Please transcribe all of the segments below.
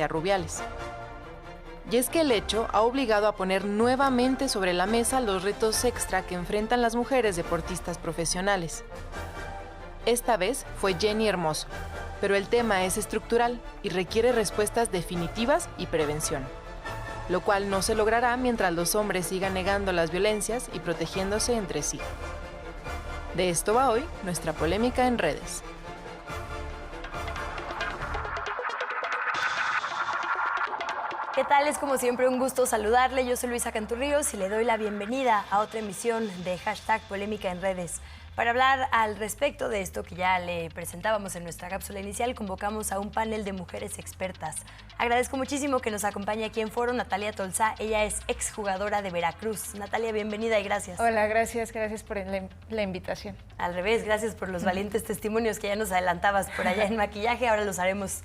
a Rubiales. Y es que el hecho ha obligado a poner nuevamente sobre la mesa los retos extra que enfrentan las mujeres deportistas profesionales. Esta vez fue Jenny Hermoso, pero el tema es estructural y requiere respuestas definitivas y prevención, lo cual no se logrará mientras los hombres sigan negando las violencias y protegiéndose entre sí. De esto va hoy nuestra polémica en redes. ¿Qué tal? Es como siempre un gusto saludarle. Yo soy Luisa Canturríos y le doy la bienvenida a otra emisión de #Polémica en redes. Para hablar al respecto de esto que ya le presentábamos en nuestra cápsula inicial, convocamos a un panel de mujeres expertas. Agradezco muchísimo que nos acompañe aquí en foro Natalia Tolsá. Ella es exjugadora de Veracruz. Natalia, bienvenida y gracias. Hola, gracias por la invitación. Al revés, gracias por los valientes testimonios que ya nos adelantabas por allá en maquillaje. Ahora los haremos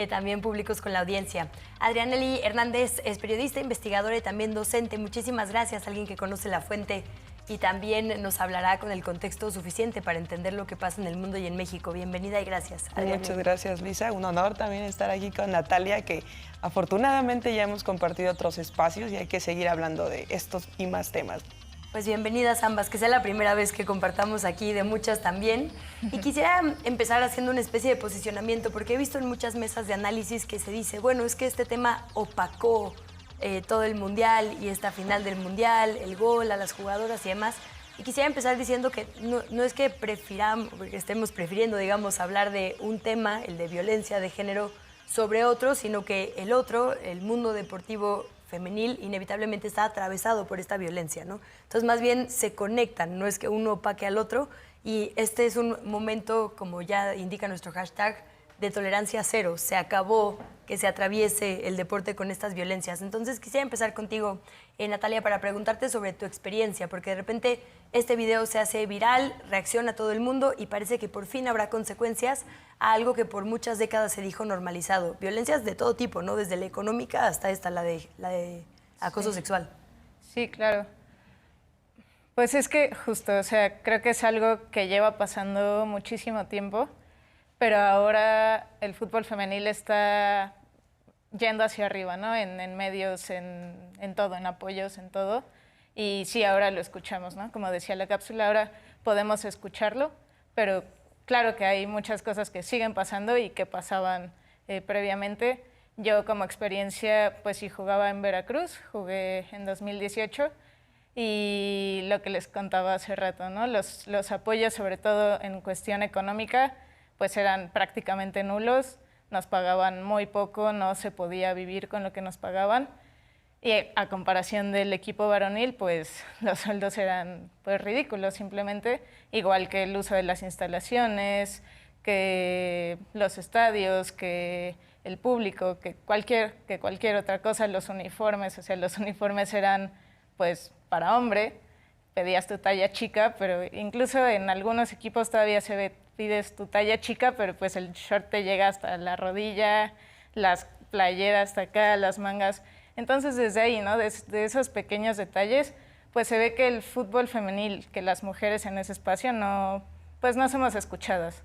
también públicos con la audiencia. Adrianely Hernández es periodista, investigadora y también docente. Muchísimas gracias, alguien que conoce la fuente y también nos hablará con el contexto suficiente para entender lo que pasa en el mundo y en México. Bienvenida y gracias, Adrianely. Muchas gracias, Luisa. Un honor también estar aquí con Natalia, que afortunadamente ya hemos compartido otros espacios y hay que seguir hablando de estos y más temas. Pues bienvenidas ambas, que sea la primera vez que compartamos aquí, de muchas también. Y quisiera empezar haciendo una especie de posicionamiento, porque he visto en muchas mesas de análisis que se dice, bueno, es que este tema opacó todo el Mundial y esta final del Mundial, el gol a las jugadoras y demás. Y quisiera empezar diciendo que no es que estemos prefiriendo, digamos, hablar de un tema, el de violencia de género, sobre otro, sino que el otro, el mundo deportivo femenil, inevitablemente está atravesado por esta violencia, ¿no? Entonces, más bien se conectan, no es que uno opaque al otro, y este es un momento, como ya indica nuestro hashtag, de tolerancia cero. Se acabó que se atraviese el deporte con estas violencias. Entonces, quisiera empezar contigo, Natalia, para preguntarte sobre tu experiencia, porque de repente este video se hace viral, reacciona a todo el mundo y parece que por fin habrá consecuencias a algo que por muchas décadas se dijo normalizado. Violencias de todo tipo, ¿no? Desde la económica hasta esta, la de acoso sexual. Sí, claro. Pues es que justo, o sea, creo que es algo que lleva pasando muchísimo tiempo, pero ahora el fútbol femenil está yendo hacia arriba, ¿no? En medios, en todo, en apoyos, en todo. Y sí, ahora lo escuchamos, ¿no? Como decía la cápsula, ahora podemos escucharlo, pero claro que hay muchas cosas que siguen pasando y que pasaban previamente. Yo como experiencia, pues sí jugaba en Veracruz, jugué en 2018 y lo que les contaba hace rato, ¿no? Los apoyos, sobre todo en cuestión económica, pues eran prácticamente nulos, nos pagaban muy poco, no se podía vivir con lo que nos pagaban. Y a comparación del equipo varonil, pues los sueldos eran pues ridículos simplemente, igual que el uso de las instalaciones, que los estadios, que el público, que cualquier otra cosa, los uniformes, o sea, los uniformes eran pues para hombre, pedías tu talla chica, pero incluso en algunos equipos todavía pides tu talla chica, pero pues el short te llega hasta la rodilla, las playeras hasta acá, las mangas. Entonces desde ahí, ¿no? De esos pequeños detalles, pues se ve que el fútbol femenil, que las mujeres en ese espacio no somos escuchadas.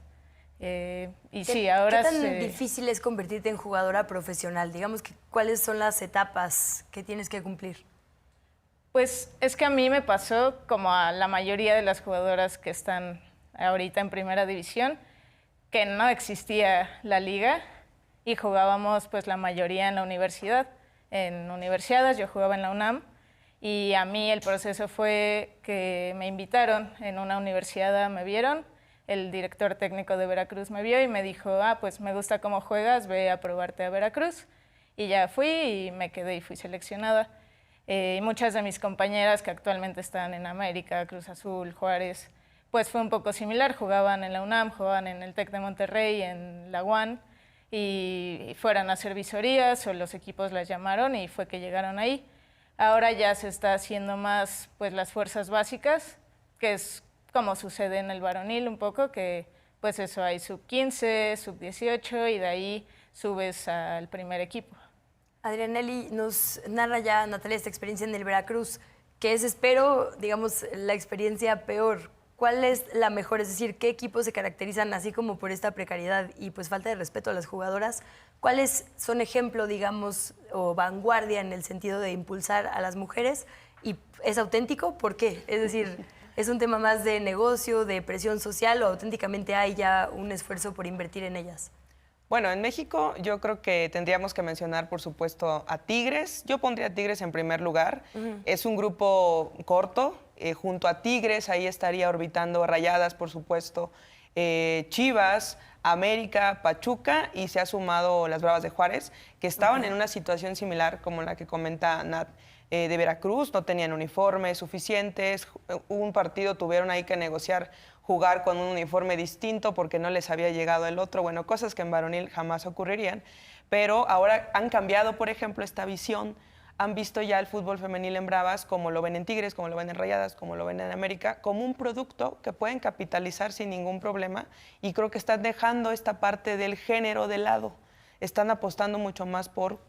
Y sí, ahora ¿Qué tan difícil es convertirte en jugadora profesional? Digamos, ¿cuáles son las etapas que tienes que cumplir? Pues es que a mí me pasó como a la mayoría de las jugadoras que están ahorita en primera división, que no existía la liga y jugábamos pues la mayoría en la universidad. En universidades, yo jugaba en la UNAM y a mí el proceso fue que me invitaron en una universidad, me vieron, el director técnico de Veracruz me vio y me dijo, pues me gusta cómo juegas, ve a probarte a Veracruz. Y ya fui y me quedé y fui seleccionada. Muchas de mis compañeras que actualmente están en América, Cruz Azul, Juárez, pues fue un poco similar, jugaban en la UNAM, jugaban en el TEC de Monterrey, en la UAN, y fueran a hacer visorías o los equipos las llamaron y fue que llegaron ahí. Ahora ya se está haciendo más pues las fuerzas básicas, que es como sucede en el varonil un poco, que pues eso hay sub-15, sub-18 y de ahí subes al primer equipo. Adrianely, nos narra ya Natalia esta experiencia en el Veracruz, que es, espero, digamos, la experiencia peor. ¿cuál es la mejor? Es decir, ¿qué equipos se caracterizan así como por esta precariedad y pues falta de respeto a las jugadoras? ¿Cuáles son ejemplo, digamos, o vanguardia en el sentido de impulsar a las mujeres? ¿Y es auténtico? ¿Por qué? Es decir, ¿es un tema más de negocio, de presión social o auténticamente hay ya un esfuerzo por invertir en ellas? Bueno, en México yo creo que tendríamos que mencionar, por supuesto, a Tigres. Yo pondría a Tigres en primer lugar. Es un grupo corto. Junto a Tigres, ahí estaría orbitando Rayadas, por supuesto, Chivas, América, Pachuca, y se ha sumado las Bravas de Juárez, que estaban en una situación similar como la que comenta Nat, de Veracruz. No tenían uniformes suficientes. Un partido tuvieron ahí que negociar jugar con un uniforme distinto porque no les había llegado el otro. Bueno, cosas que en varonil jamás ocurrirían. Pero ahora han cambiado, por ejemplo, esta visión. Han visto ya el fútbol femenil en Bravas, como lo ven en Tigres, como lo ven en Rayadas, como lo ven en América, como un producto que pueden capitalizar sin ningún problema. Y creo que están dejando esta parte del género de lado. Están apostando mucho más por...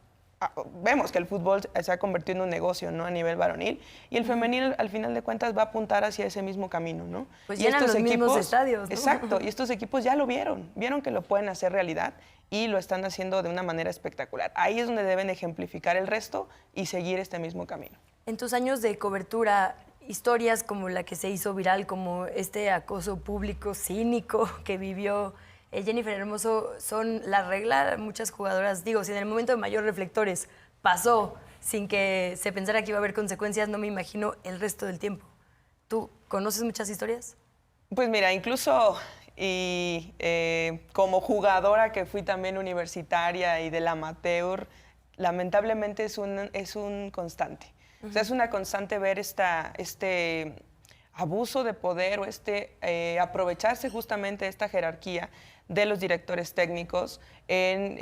Vemos que el fútbol se ha convertido en un negocio, ¿no?, a nivel varonil, y el femenil al final de cuentas va a apuntar hacia ese mismo camino, ¿no? Pues llenan los mismos estadios, ¿no? Exacto, y estos equipos ya lo vieron que lo pueden hacer realidad y lo están haciendo de una manera espectacular. Ahí es donde deben ejemplificar el resto y seguir este mismo camino. En tus años de cobertura, historias como la que se hizo viral, como este acoso público cínico que vivió Jennifer Hermoso, son la regla. Muchas jugadoras, digo, si en el momento de mayor reflectores pasó sin que se pensara que iba a haber consecuencias, no me imagino el resto del tiempo. ¿Tú conoces muchas historias? Pues mira, incluso como jugadora que fui también universitaria y del amateur, lamentablemente es un constante. O sea, es una constante ver este abuso de poder o aprovecharse justamente de esta jerarquía de los directores técnicos en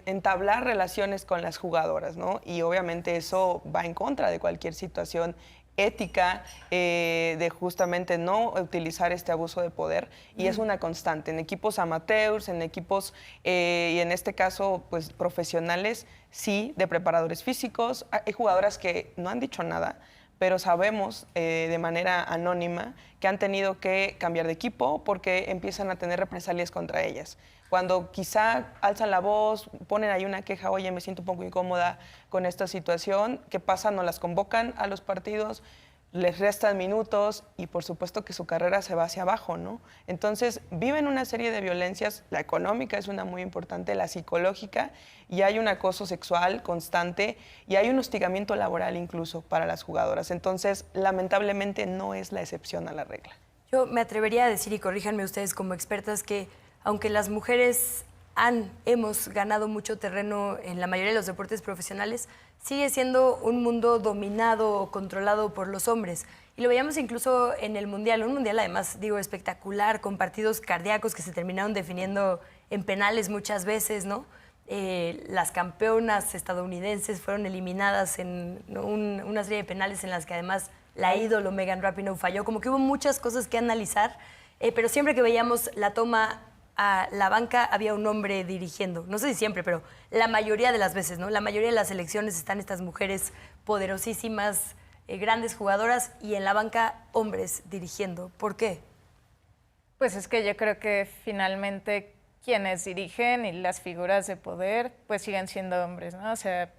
entablar relaciones con las jugadoras, ¿no? Y obviamente eso va en contra de cualquier situación ética, de justamente no utilizar este abuso de poder, y es una constante en equipos amateurs, en equipos, y en este caso, pues profesionales, sí, de preparadores físicos. Hay jugadoras que no han dicho nada, pero sabemos de manera anónima que han tenido que cambiar de equipo porque empiezan a tener represalias contra ellas. Cuando quizá alzan la voz, ponen ahí una queja, oye, me siento un poco incómoda con esta situación, ¿qué pasa? No las convocan a los partidos, les restan minutos y por supuesto que su carrera se va hacia abajo, ¿no? Entonces viven una serie de violencias, la económica es una muy importante, la psicológica, y hay un acoso sexual constante y hay un hostigamiento laboral incluso para las jugadoras. Entonces, lamentablemente no es la excepción a la regla. Yo me atrevería a decir, y corríjanme ustedes como expertas, que aunque las mujeres hemos ganado mucho terreno en la mayoría de los deportes profesionales, sigue siendo un mundo dominado o controlado por los hombres. Y lo veíamos incluso en el Mundial, un Mundial además, digo, espectacular, con partidos cardíacos que se terminaron definiendo en penales muchas veces, ¿no? Las campeonas estadounidenses fueron eliminadas en una serie de penales en las que además la ídolo Megan Rapinoe falló. Como que hubo muchas cosas que analizar, pero siempre que veíamos la toma a la banca había un hombre dirigiendo. No sé si siempre, pero la mayoría de las veces, ¿no? La mayoría de las selecciones están estas mujeres poderosísimas, grandes jugadoras, y en la banca hombres dirigiendo. ¿Por qué? Pues es que yo creo que finalmente quienes dirigen y las figuras de poder pues siguen siendo hombres, ¿no? O sea,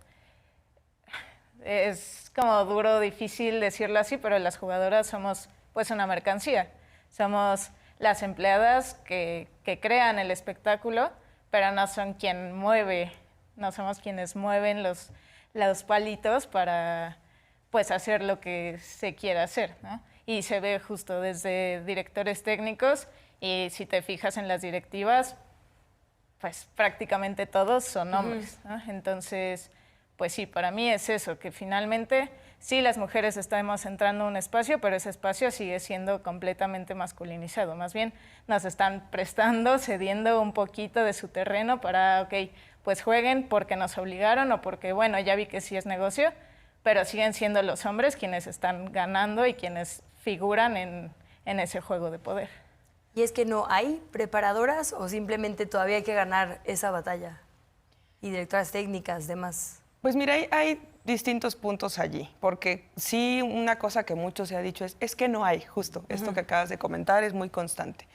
es como duro, difícil decirlo así, pero las jugadoras somos pues una mercancía. Somos las empleadas que crean el espectáculo, pero no son quien mueve, no somos quienes mueven los palitos para pues hacer lo que se quiera hacer, ¿no? Y se ve justo desde directores técnicos, y si te fijas en las directivas, pues prácticamente todos son hombres, ¿no? Entonces, pues sí, para mí es eso, que finalmente sí las mujeres estamos entrando a un espacio, pero ese espacio sigue siendo completamente masculinizado. Más bien nos están prestando, cediendo un poquito de su terreno para, ok, pues jueguen porque nos obligaron o porque, bueno, ya vi que sí es negocio, pero siguen siendo los hombres quienes están ganando y quienes figuran en ese juego de poder. ¿Y es que no hay preparadoras o simplemente todavía hay que ganar esa batalla? Y directoras técnicas, demás. Pues mira, hay distintos puntos allí, porque sí, una cosa que mucho se ha dicho es que no hay, justo, esto que acabas de comentar es muy constante.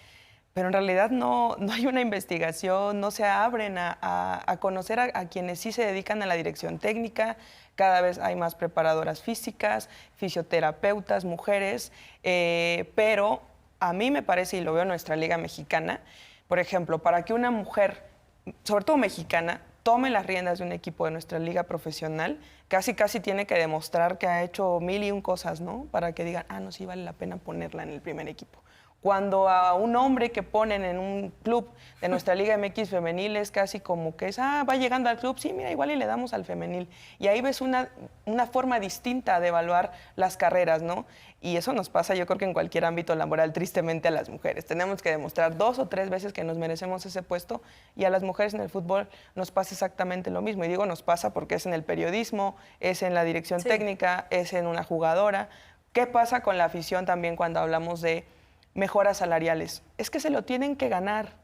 Pero en realidad no hay una investigación, no se abren a conocer a quienes sí se dedican a la dirección técnica. Cada vez hay más preparadoras físicas, fisioterapeutas, mujeres, pero a mí me parece, y lo veo en nuestra liga mexicana, por ejemplo, para que una mujer, sobre todo mexicana, tome las riendas de un equipo de nuestra liga profesional, casi tiene que demostrar que ha hecho 1001 cosas, ¿no? Para que digan, no, sí vale la pena ponerla en el primer equipo. Cuando a un hombre que ponen en un club de nuestra Liga MX femenil es casi como que es, va llegando al club, sí, mira, igual y le damos al femenil. Y ahí ves una forma distinta de evaluar las carreras, ¿no? Y eso nos pasa, yo creo que en cualquier ámbito laboral, tristemente, a las mujeres. Tenemos que demostrar 2 o 3 veces que nos merecemos ese puesto, y a las mujeres en el fútbol nos pasa exactamente lo mismo. Y digo nos pasa porque es en el periodismo, es en la dirección técnica, es en una jugadora. ¿Qué pasa con la afición también cuando hablamos de mejoras salariales? Es que se lo tienen que ganar.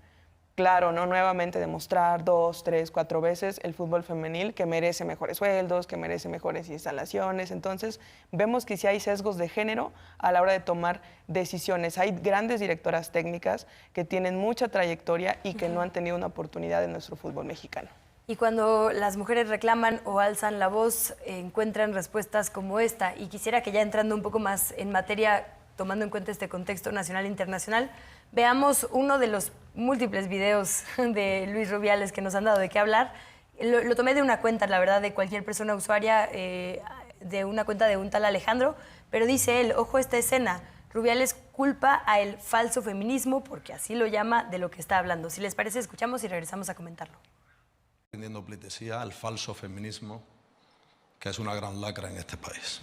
Claro, ¿no? Nuevamente demostrar 2, 3, 4 veces el fútbol femenil que merece mejores sueldos, que merece mejores instalaciones. Entonces, vemos que sí hay sesgos de género a la hora de tomar decisiones. Hay grandes directoras técnicas que tienen mucha trayectoria y que no han tenido una oportunidad en nuestro fútbol mexicano. Y cuando las mujeres reclaman o alzan la voz, encuentran respuestas como esta. Y quisiera que ya entrando un poco más en materia, tomando en cuenta este contexto nacional e internacional, veamos uno de los múltiples videos de Luis Rubiales que nos han dado de qué hablar. Lo tomé de una cuenta, la verdad, de cualquier persona usuaria, de una cuenta de un tal Alejandro, pero dice él, ojo a esta escena, Rubiales culpa a el falso feminismo, porque así lo llama, de lo que está hablando. Si les parece, escuchamos y regresamos a comentarlo. Rindiendo pleitesía al falso feminismo, que es una gran lacra en este país.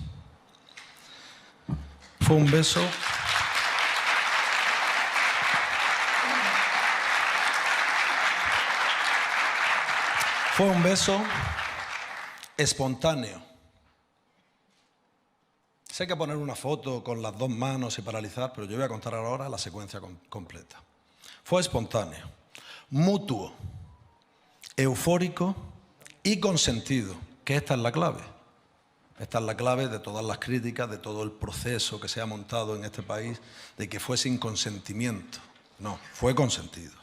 Fue un beso. Fue un beso espontáneo. Sé que hay que poner una foto con las 2 manos y paralizar, pero yo voy a contar ahora la secuencia completa. Fue espontáneo, mutuo, eufórico y consentido, que esta es la clave. Esta es la clave de todas las críticas, de todo el proceso que se ha montado en este país, de que fue sin consentimiento. No, fue consentido.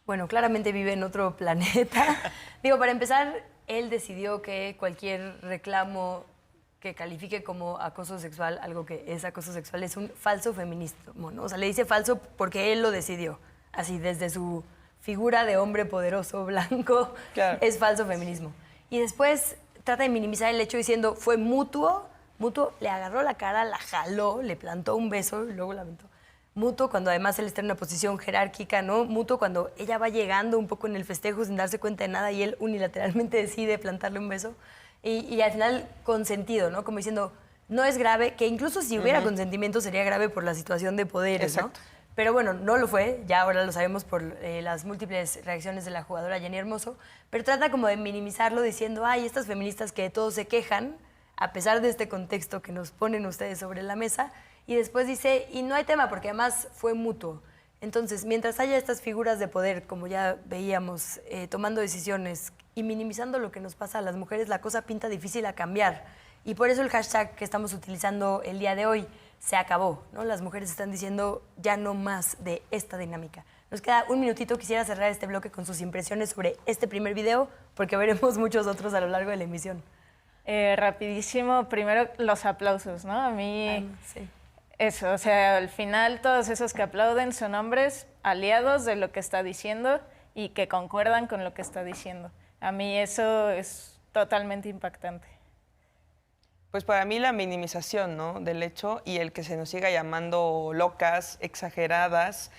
Bueno, claramente vive en otro planeta. Digo, para empezar, él decidió que cualquier reclamo que califique como acoso sexual, algo que es acoso sexual, es un falso feminismo, ¿no? O sea, le dice falso porque él lo decidió. Así, desde su figura de hombre poderoso, blanco, claro, es falso feminismo. Y después trata de minimizar el hecho diciendo, fue mutuo, le agarró la cara, la jaló, le plantó un beso y luego la aventó. Mutuo cuando además él está en una posición jerárquica, ¿no? Mutuo cuando ella va llegando un poco en el festejo sin darse cuenta de nada y él unilateralmente decide plantarle un beso. Y al final consentido, ¿no? Como diciendo, no es grave, que incluso si hubiera consentimiento sería grave por la situación de poderes, ¿no? Pero bueno, no lo fue, ya ahora lo sabemos por las múltiples reacciones de la jugadora Jenny Hermoso, pero trata como de minimizarlo diciendo, ay, estas feministas que de todo se quejan, a pesar de este contexto que nos ponen ustedes sobre la mesa, y después dice, y no hay tema porque además fue mutuo. Entonces, mientras haya estas figuras de poder, como ya veíamos, tomando decisiones y minimizando lo que nos pasa a las mujeres, la cosa pinta difícil a cambiar. Y por eso el hashtag que estamos utilizando el día de hoy, se acabó, ¿no? Las mujeres están diciendo ya no más de esta dinámica. Nos queda un minutito, quisiera cerrar este bloque con sus impresiones sobre este primer video, porque veremos muchos otros a lo largo de la emisión. Rapidísimo, primero los aplausos, ¿no? A mí, sí. Eso, o sea, al final todos esos que aplauden son hombres aliados de lo que está diciendo y que concuerdan con lo que está diciendo. A mí eso es totalmente impactante. Pues para mí la minimización, ¿no?, del hecho y el que se nos siga llamando locas, exageradas,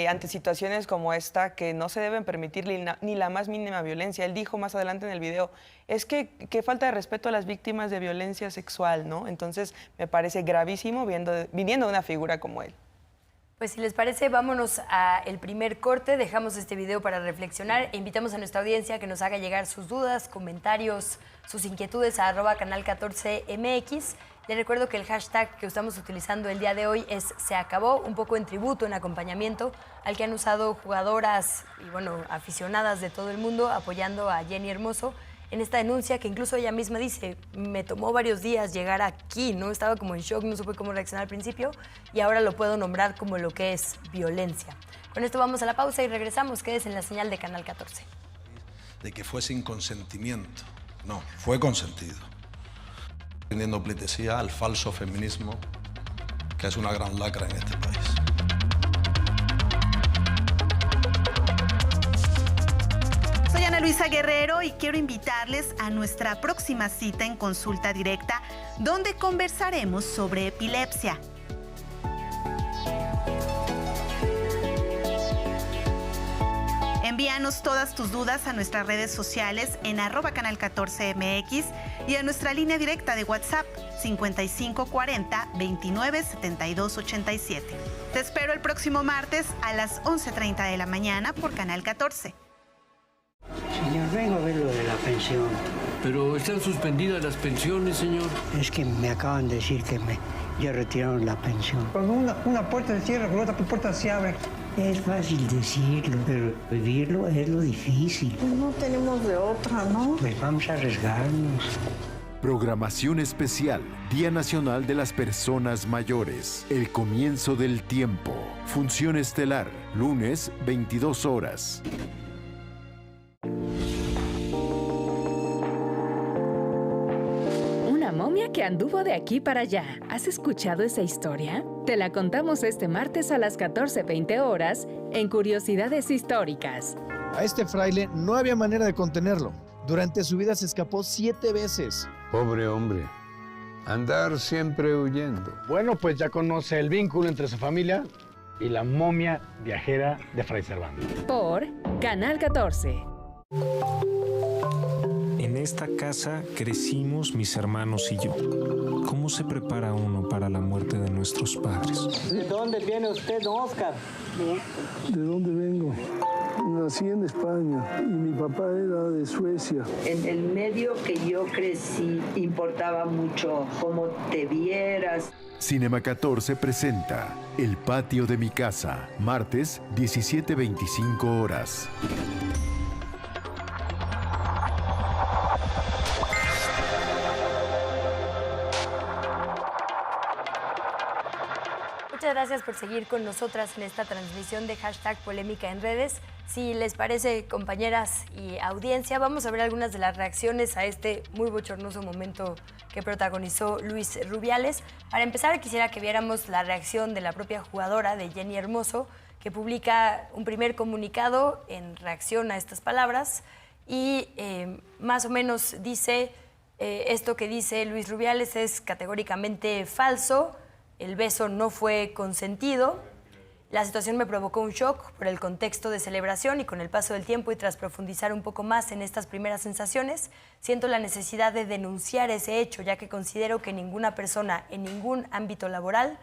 ante situaciones como esta que no se deben permitir ni la más mínima violencia. Él dijo más adelante en el video, es que falta de respeto a las víctimas de violencia sexual, ¿no? Entonces me parece gravísimo viniendo de una figura como él. Pues si les parece, vámonos al primer corte, dejamos este video para reflexionar e invitamos a nuestra audiencia a que nos haga llegar sus dudas, comentarios, sus inquietudes a @canal14mx. Les recuerdo que el hashtag que estamos utilizando el día de hoy es Se Acabó, un poco en tributo, en acompañamiento al que han usado jugadoras y bueno, aficionadas de todo el mundo apoyando a Jenny Hermoso en esta denuncia que incluso ella misma dice, me tomó varios días llegar aquí, ¿no? Estaba como en shock, no supe cómo reaccionar al principio y ahora lo puedo nombrar como lo que es violencia. Con esto vamos a la pausa y regresamos. Quédese en la señal de Canal 14. De que fue sin consentimiento. No, fue consentido. Rindiendo pleitesía al falso feminismo, que es una gran lacra en este país. Soy Ana Luisa Guerrero y quiero invitarles a nuestra próxima cita en Consulta Directa, donde conversaremos sobre epilepsia. Envíanos todas tus dudas a nuestras redes sociales en @canal14mx y a nuestra línea directa de WhatsApp 5540 29 72 87. Te espero el próximo martes a las 11:30 de la mañana por Canal 14. Señor, vengo a ver lo de la pensión. Pero están suspendidas las pensiones, señor. Es que me acaban de decir que ya retiraron la pensión. Cuando una puerta se cierra, con otra puerta se abre. Es fácil decirlo, pero vivirlo es lo difícil. Pues no tenemos de otra, ¿no? Pues vamos a arriesgarnos. Programación especial, Día Nacional de las Personas Mayores. El comienzo del tiempo. Función estelar, lunes, 22 horas. Una momia que anduvo de aquí para allá. ¿Has escuchado esa historia? Te la contamos este martes a las 14:20 horas en Curiosidades Históricas. A este fraile no había manera de contenerlo. Durante su vida se escapó 7 veces. Pobre hombre. Andar siempre huyendo. Bueno, pues ya conoce el vínculo entre su familia y la momia viajera de Fray Servando. Por Canal 14. En esta casa crecimos mis hermanos y yo. ¿Cómo se prepara uno para la muerte de nuestros padres? ¿De dónde viene usted, don Oscar? ¿De dónde vengo? Nací en España y mi papá era de Suecia. En el medio que yo crecí importaba mucho cómo te vieras. Cinema 14 presenta El patio de mi casa, martes, 17:25 horas. Muchas gracias por seguir con nosotras en esta transmisión de #polémica en redes. Si les parece, compañeras y audiencia, vamos a ver algunas de las reacciones a este muy bochornoso momento que protagonizó Luis Rubiales. Para empezar, quisiera que viéramos la reacción de la propia jugadora, de Jenny Hermoso, que publica un primer comunicado en reacción a estas palabras y más o menos dice, esto que dice Luis Rubiales es categóricamente falso. El beso no fue consentido. La situación me provocó un shock por el contexto de celebración y con el paso del tiempo y tras profundizar un poco más en estas primeras sensaciones, siento la necesidad de denunciar ese hecho, ya que considero que ninguna persona en ningún ámbito laboral,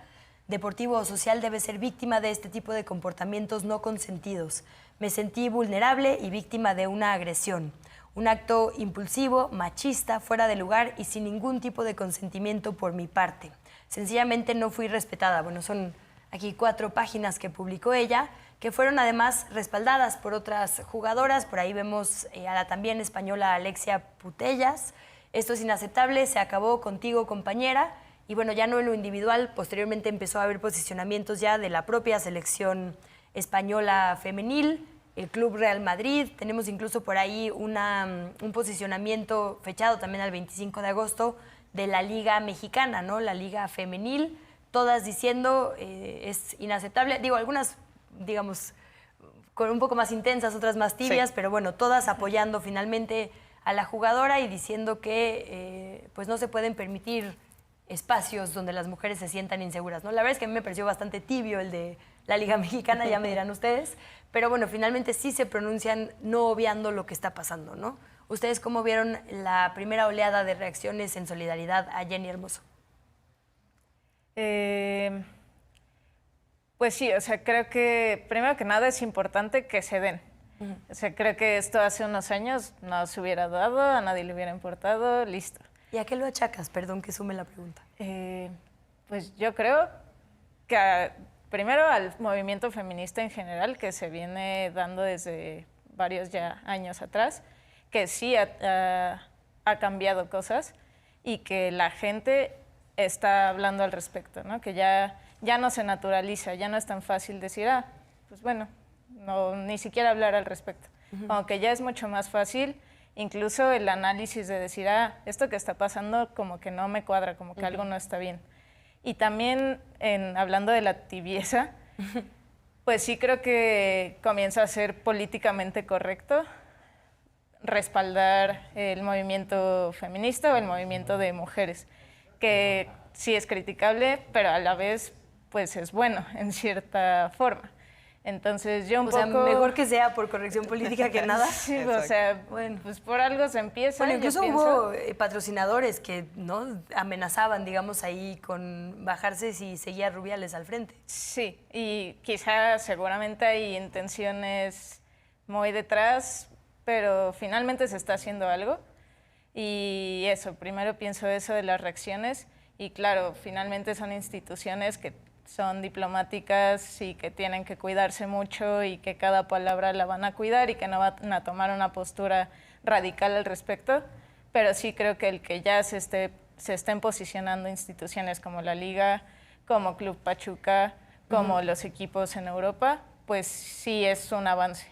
deportivo o social debe ser víctima de este tipo de comportamientos no consentidos. Me sentí vulnerable y víctima de una agresión. Un acto impulsivo, machista, fuera de lugar y sin ningún tipo de consentimiento por mi parte. Sencillamente no fui respetada. Bueno, son aquí 4 páginas que publicó ella, que fueron además respaldadas por otras jugadoras. Por ahí vemos a la también española Alexia Putellas. Esto es inaceptable, se acabó contigo, compañera. Y bueno, ya no en lo individual, posteriormente empezó a haber posicionamientos ya de la propia selección española femenil, el Club Real Madrid. Tenemos incluso por ahí un posicionamiento fechado también al 25 de agosto de la Liga Mexicana, ¿no? La Liga Femenil, todas diciendo es inaceptable. Digo, algunas, digamos, con un poco más intensas, otras más tibias, sí, pero bueno, todas apoyando finalmente a la jugadora y diciendo que pues no se pueden permitir espacios donde las mujeres se sientan inseguras, ¿no? La verdad es que a mí me pareció bastante tibio el de la Liga Mexicana, ya me dirán ustedes, pero bueno, finalmente sí se pronuncian no obviando lo que está pasando, ¿no? ¿Ustedes cómo vieron la primera oleada de reacciones en solidaridad a Jenny Hermoso? Pues sí, o sea, creo que primero que nada es importante que se den. O sea, creo que esto hace unos años no se hubiera dado, a nadie le hubiera importado, listo. ¿Y a qué lo achacas? Perdón que sume la pregunta. Pues yo creo que primero al movimiento feminista en general, que se viene dando desde varios ya años atrás, que sí ha cambiado cosas y que la gente está hablando al respecto, ¿no? Que ya no se naturaliza, ya no es tan fácil decir, pues bueno, no, ni siquiera hablar al respecto. Aunque ya es mucho más fácil, incluso el análisis de decir, esto que está pasando como que no me cuadra, como que algo no está bien. Y también, hablando de la tibieza, pues sí creo que comienza a ser políticamente correcto respaldar el movimiento feminista o el movimiento de mujeres, que sí es criticable, pero a la vez pues es bueno en cierta forma. Entonces yo un poco... O sea, mejor que sea por corrección política que nada. Sí, o sea, bueno, pues por algo se empieza. Bueno, incluso hubo patrocinadores que no amenazaban, digamos, ahí con bajarse si seguía Rubiales al frente. Sí, y quizá seguramente hay intenciones muy detrás, pero finalmente se está haciendo algo. Y eso, primero pienso eso de las reacciones y claro, finalmente son instituciones que son diplomáticas y que tienen que cuidarse mucho y que cada palabra la van a cuidar y que no van a tomar una postura radical al respecto, pero sí creo que el que ya se estén posicionando instituciones como la Liga, como Club Pachuca, como los equipos en Europa, pues sí es un avance.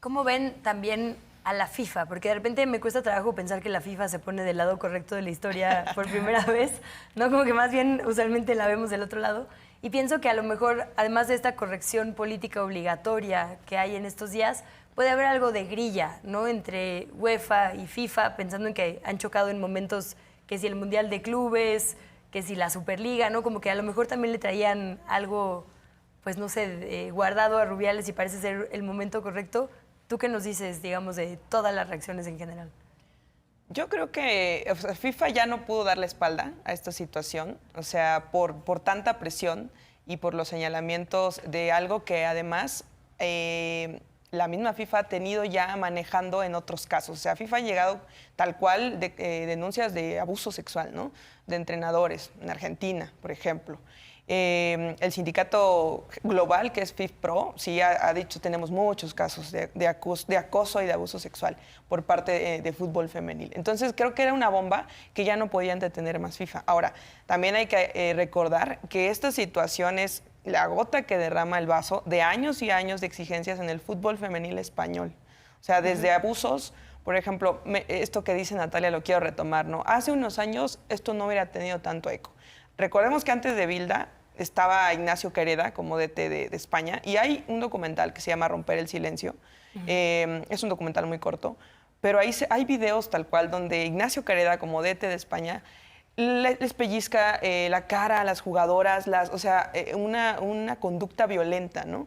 ¿Cómo ven también a la FIFA? Porque de repente me cuesta trabajo pensar que la FIFA se pone del lado correcto de la historia por primera vez, ¿no? Como que más bien usualmente la vemos del otro lado. Y pienso que a lo mejor, además de esta corrección política obligatoria que hay en estos días, puede haber algo de grilla, ¿no? Entre UEFA y FIFA, pensando en que han chocado en momentos que si el Mundial de Clubes, que si la Superliga, ¿no? Como que a lo mejor también le traían algo, pues no sé, guardado a Rubiales y parece ser el momento correcto. ¿Tú qué nos dices, digamos, de todas las reacciones en general? Yo creo que FIFA ya no pudo dar la espalda a esta situación, o sea, por tanta presión y por los señalamientos de algo que además la misma FIFA ha tenido ya manejando en otros casos. O sea, FIFA ha llegado tal cual de denuncias de abuso sexual, ¿no? De entrenadores en Argentina, por ejemplo. El sindicato global, que es FIFPro, sí ha dicho tenemos muchos casos de acoso y de abuso sexual por parte de fútbol femenil. Entonces creo que era una bomba que ya no podían detener más FIFA. Ahora, también hay que recordar que esta situación es la gota que derrama el vaso de años y años de exigencias en el fútbol femenil español. O sea, desde abusos, por ejemplo, esto que dice Natalia lo quiero retomar, ¿no? Hace unos años esto no hubiera tenido tanto eco. Recordemos que antes de Bilda estaba Ignacio Quereda como DT de España y hay un documental que se llama Romper el Silencio. Es un documental muy corto, pero ahí hay videos tal cual donde Ignacio Quereda como DT de España les pellizca la cara a las jugadoras, o sea, una conducta violenta, ¿no?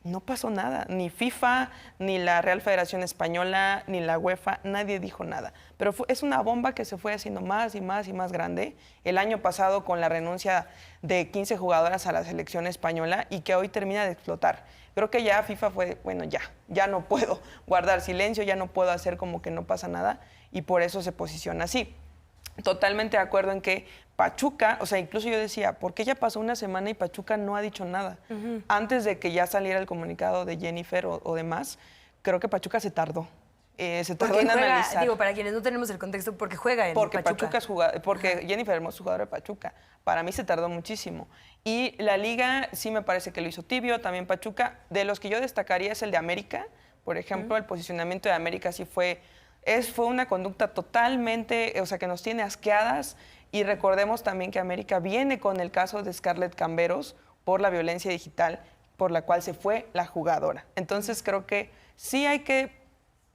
No pasó nada, ni FIFA, ni la Real Federación Española, ni la UEFA, nadie dijo nada. Pero es una bomba que se fue haciendo más y más y más grande. El año pasado con la renuncia de 15 jugadoras a la selección española y que hoy termina de explotar. Creo que ya FIFA fue, bueno, ya no puedo guardar silencio, ya no puedo hacer como que no pasa nada y por eso se posiciona así. Totalmente de acuerdo en que Pachuca, o sea, incluso yo decía, ¿por qué ya pasó una semana y Pachuca no ha dicho nada? Antes de que ya saliera el comunicado de Jennifer o demás, creo que Pachuca se tardó. Se tardó en analizar. Digo, para quienes no tenemos el contexto, porque juega en Pachuca. Porque Jennifer es jugadora de Pachuca. Para mí se tardó muchísimo. Y la Liga sí me parece que lo hizo tibio, también Pachuca. De los que yo destacaría es el de América. Por ejemplo, el posicionamiento de América sí fue una conducta totalmente, o sea, que nos tiene asqueadas. Y recordemos también que América viene con el caso de Scarlett Camberos por la violencia digital por la cual se fue la jugadora. Entonces creo que sí hay que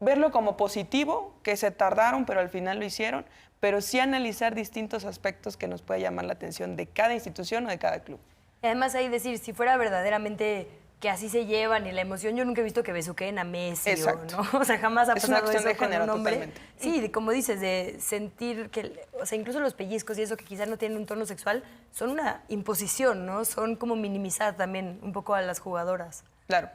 verlo como positivo, que se tardaron, pero al final lo hicieron, pero sí analizar distintos aspectos que nos puede llamar la atención de cada institución o de cada club. Además, hay decir, si fuera verdaderamente que así se llevan y la emoción, yo nunca he visto que besuqueen a Messi. Exacto. ¿No? O sea, jamás ha pasado eso con un hombre. Totalmente. Sí, como dices, de sentir que, o sea, incluso los pellizcos y eso que quizás no tienen un tono sexual, son una imposición, ¿no? Son como minimizar también un poco a las jugadoras. Claro.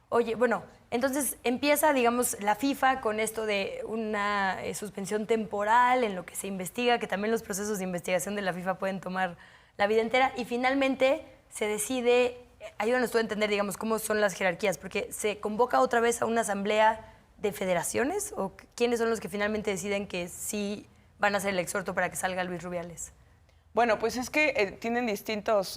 Oye, bueno, entonces empieza, digamos, la FIFA con esto de una suspensión temporal en lo que se investiga, que también los procesos de investigación de la FIFA pueden tomar la vida entera, y finalmente se decide, ayúdanos tú a entender, digamos, cómo son las jerarquías, porque se convoca otra vez a una asamblea de federaciones o quiénes son los que finalmente deciden que sí van a hacer el exhorto para que salga Luis Rubiales? Bueno, pues es que tienen distintas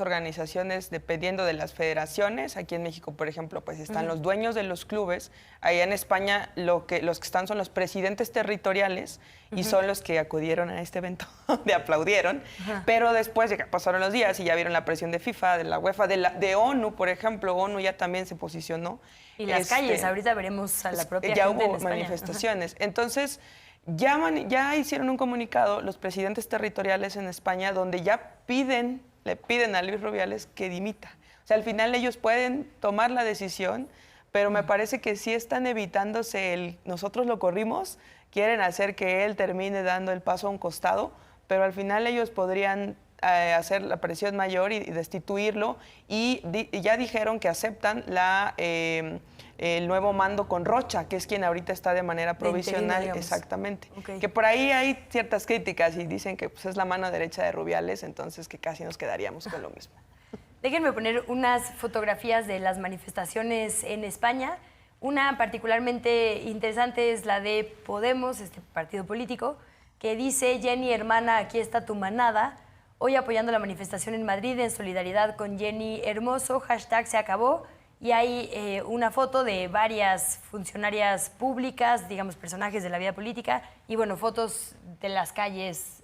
organizaciones dependiendo de las federaciones. Aquí en México, por ejemplo, pues están los dueños de los clubes. Allá en España los que están son los presidentes territoriales y son los que acudieron a este evento, donde aplaudieron. Pero después ya pasaron los días y ya vieron la presión de FIFA, de la UEFA, de ONU, por ejemplo. ONU ya también se posicionó. Y las calles, ahorita veremos a la propia ya gente hubo en España. manifestaciones. Entonces, ya hicieron un comunicado los presidentes territoriales en España donde le piden a Luis Rubiales que dimita. O sea, al final ellos pueden tomar la decisión, pero me parece que sí están evitándose nosotros lo corrimos, quieren hacer que él termine dando el paso a un costado, pero al final ellos podrían hacer la presión mayor y destituirlo y ya dijeron que aceptan el nuevo mando con Rocha, que es quien ahorita está de manera provisional. Exactamente. Okay. Que por ahí hay ciertas críticas y dicen que pues, es la mano derecha de Rubiales, entonces que casi nos quedaríamos con lo mismo. Déjenme poner unas fotografías de las manifestaciones en España. Una particularmente interesante es la de Podemos, este partido político, que dice: Jenny, hermana, aquí está tu manada. Hoy apoyando la manifestación en Madrid en solidaridad con Jenny Hermoso, hashtag se acabó. Y hay una foto de varias funcionarias públicas, digamos, personajes de la vida política, y bueno, fotos de las calles,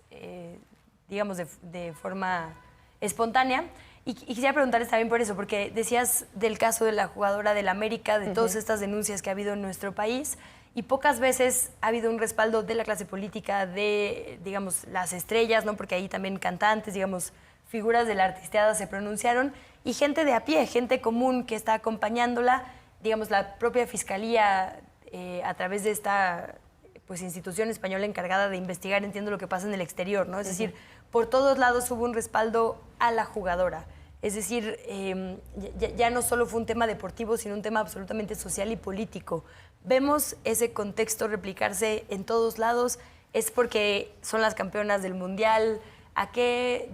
digamos, de forma espontánea. Y quisiera preguntarles también por eso, porque decías del caso de la jugadora del América, de todas estas denuncias que ha habido en nuestro país, y pocas veces ha habido un respaldo de la clase política, de, digamos, las estrellas, ¿no? Porque ahí también cantantes, digamos, figuras de la artisteada se pronunciaron, y gente de a pie, gente común que está acompañándola, digamos, la propia Fiscalía, a través de esta pues, institución española encargada de investigar, entiendo lo que pasa en el exterior, ¿no? Es decir, por todos lados hubo un respaldo a la jugadora. Es decir, ya no solo fue un tema deportivo, sino un tema absolutamente social y político. Vemos ese contexto replicarse en todos lados. Es porque son las campeonas del Mundial. ¿A qué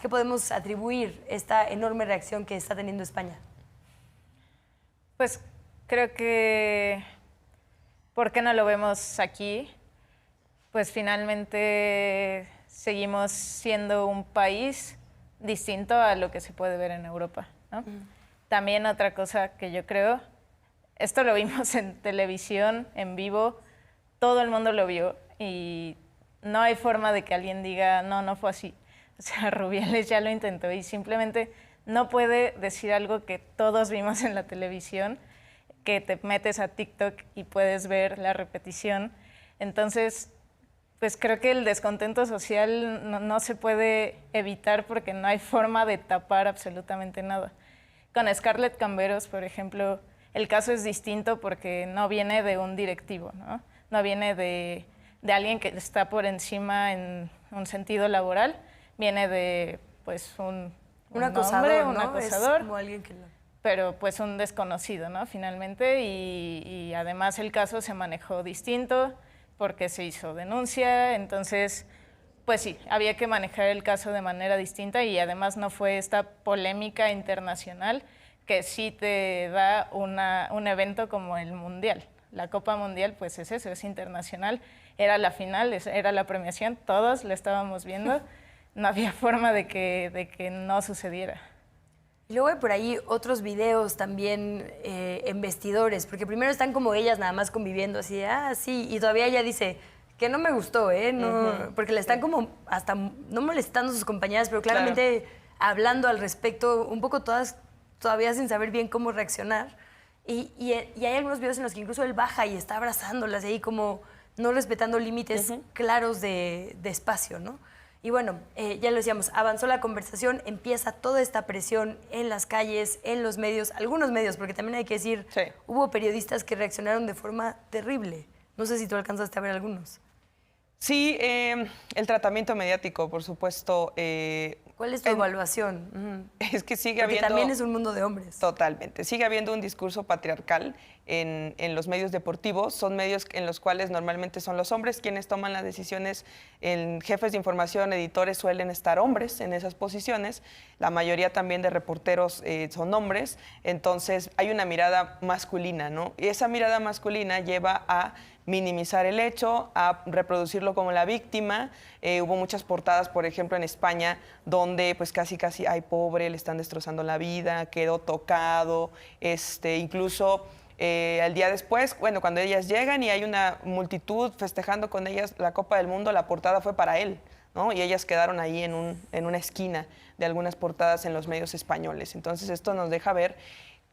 podemos atribuir esta enorme reacción que está teniendo España? Pues creo que, ¿por qué no lo vemos aquí? Pues finalmente seguimos siendo un país distinto a lo que se puede ver en Europa, ¿no? También otra cosa que yo creo, esto lo vimos en televisión, en vivo, todo el mundo lo vio y no hay forma de que alguien diga, no fue así. O sea, Rubiales ya lo intentó y simplemente no puede decir algo que todos vimos en la televisión, que te metes a TikTok y puedes ver la repetición. Entonces, pues creo que el descontento social no se puede evitar porque no hay forma de tapar absolutamente nada. Con Scarlett Camberos, por ejemplo, el caso es distinto porque no viene de un directivo, ¿no? No viene de alguien que está por encima en un sentido laboral, viene de pues un acosador, hombre, ¿no? un acosador, es como alguien que pero pues un desconocido, ¿no? Finalmente, y además el caso se manejó distinto porque se hizo denuncia, entonces, pues sí, había que manejar el caso de manera distinta y además no fue esta polémica internacional que sí te da un evento como el Mundial. La Copa Mundial, pues es eso, es internacional, era la final, era la premiación, todos la estábamos viendo, no había forma de que no sucediera. Y luego hay por ahí otros videos también en vestidores, porque primero están como ellas nada más conviviendo así, sí, y todavía ella dice que no me gustó, no, porque le están como hasta no molestando a sus compañeras, pero claramente hablando al respecto, un poco todas todavía sin saber bien cómo reaccionar. Y hay algunos videos en los que incluso él baja y está abrazándolas ahí como no respetando límites claros de espacio, ¿no? Y bueno, ya lo decíamos, avanzó la conversación, empieza toda esta presión en las calles, en los medios, algunos medios, porque también hay que decir, hubo periodistas que reaccionaron de forma terrible. No sé si tú alcanzaste a ver algunos. Sí, el tratamiento mediático, por supuesto. ¿Cuál es tu evaluación? Es que sigue Porque habiendo... también es un mundo de hombres. Totalmente. Sigue habiendo un discurso patriarcal en los medios deportivos. Son medios en los cuales normalmente son los hombres quienes toman las decisiones. En jefes de información, editores suelen estar hombres en esas posiciones. La mayoría también de reporteros son hombres. Entonces hay una mirada masculina, ¿no? Y esa mirada masculina lleva a minimizar el hecho, a reproducirlo como la víctima. Hubo muchas portadas, por ejemplo, en España, donde pues casi, ay, pobre, le están destrozando la vida, quedó tocado, incluso al día después, bueno, cuando ellas llegan y hay una multitud festejando con ellas la Copa del Mundo, la portada fue para él, ¿no? Y ellas quedaron ahí en una esquina de algunas portadas en los medios españoles. Entonces esto nos deja ver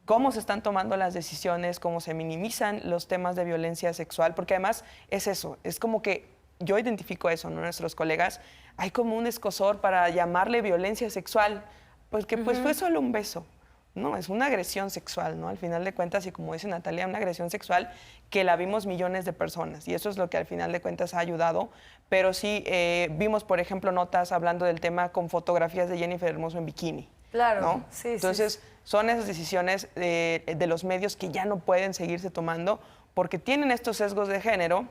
cómo se están tomando las decisiones, cómo se minimizan los temas de violencia sexual, porque además es eso, es como que yo identifico eso, ¿no? Nuestros colegas, hay como un escozor para llamarle violencia sexual, porque pues fue solo un beso, ¿no? Es una agresión sexual, ¿no? Al final de cuentas, y como dice Natalia, una agresión sexual que la vimos millones de personas, y eso es lo que al final de cuentas ha ayudado, pero sí vimos, por ejemplo, notas hablando del tema con fotografías de Jennifer Hermoso en bikini. Claro, ¿no? sí. Entonces, son esas decisiones de los medios que ya no pueden seguirse tomando porque tienen estos sesgos de género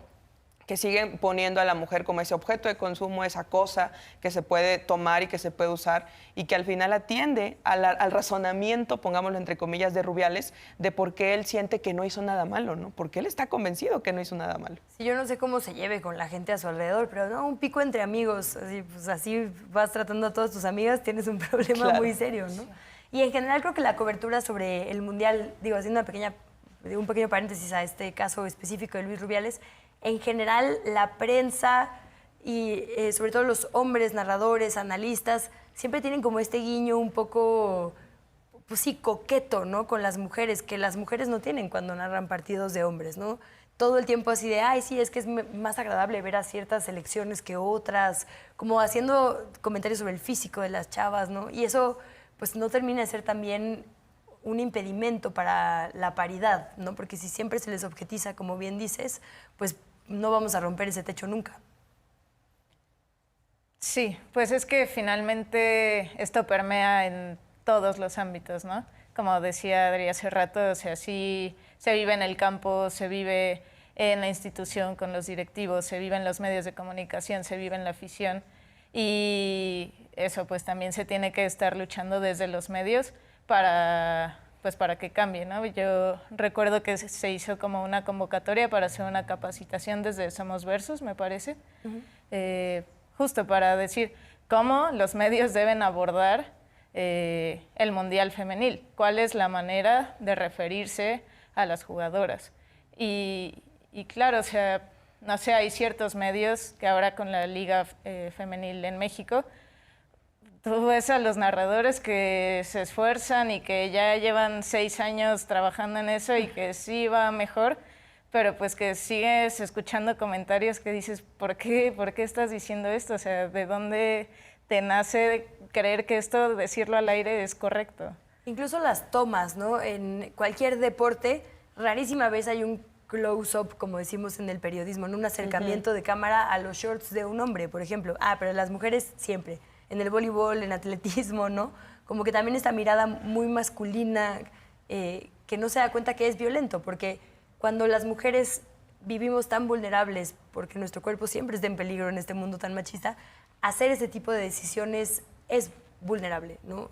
que siguen poniendo a la mujer como ese objeto de consumo, esa cosa que se puede tomar y que se puede usar y que al final atiende al razonamiento, pongámoslo entre comillas, de Rubiales, de por qué él siente que no hizo nada malo, ¿no? Porque él está convencido que no hizo nada malo. Sí, yo no sé cómo se lleve con la gente a su alrededor, pero no, un pico entre amigos, así, pues así vas tratando a todas tus amigas, tienes un problema muy serio, ¿no? Y en general creo que la cobertura sobre el Mundial, digo, haciendo un pequeño paréntesis a este caso específico de Luis Rubiales, en general la prensa y sobre todo los hombres, narradores, analistas, siempre tienen como este guiño un poco, pues sí, coqueto, ¿no? Con las mujeres, que las mujeres no tienen cuando narran partidos de hombres, ¿no? Todo el tiempo así de, ay, sí, es que es más agradable ver a ciertas selecciones que otras, como haciendo comentarios sobre el físico de las chavas, ¿no? Y eso pues no termina de ser también un impedimento para la paridad, ¿no? Porque si siempre se les objetiza, como bien dices, pues no vamos a romper ese techo nunca. Sí, pues es que finalmente esto permea en todos los ámbitos, ¿no? Como decía Adri hace rato, o sea, sí se vive en el campo, se vive en la institución con los directivos, se vive en los medios de comunicación, se vive en la afición y eso pues también se tiene que estar luchando desde los medios para que cambie, ¿no? Yo recuerdo que se hizo como una convocatoria para hacer una capacitación desde Somos Versus, me parece, justo para decir cómo los medios deben abordar el Mundial Femenil, cuál es la manera de referirse a las jugadoras. Y claro, o sea, no sé, hay ciertos medios que ahora con la Liga Femenil en México, tú ves a los narradores que se esfuerzan y que ya llevan 6 años trabajando en eso y que sí va mejor, pero pues que sigues escuchando comentarios que dices, ¿por qué estás diciendo esto? O sea, ¿de dónde te nace creer que esto, decirlo al aire, es correcto? Incluso las tomas, ¿no? En cualquier deporte, rarísima vez hay un close-up, como decimos en el periodismo, en un acercamiento de cámara a los shorts de un hombre, por ejemplo. Pero las mujeres siempre. En el voleibol, en atletismo, ¿no? Como que también esta mirada muy masculina que no se da cuenta que es violento, porque cuando las mujeres vivimos tan vulnerables, porque nuestro cuerpo siempre está en peligro en este mundo tan machista, hacer ese tipo de decisiones es vulnerable, ¿no?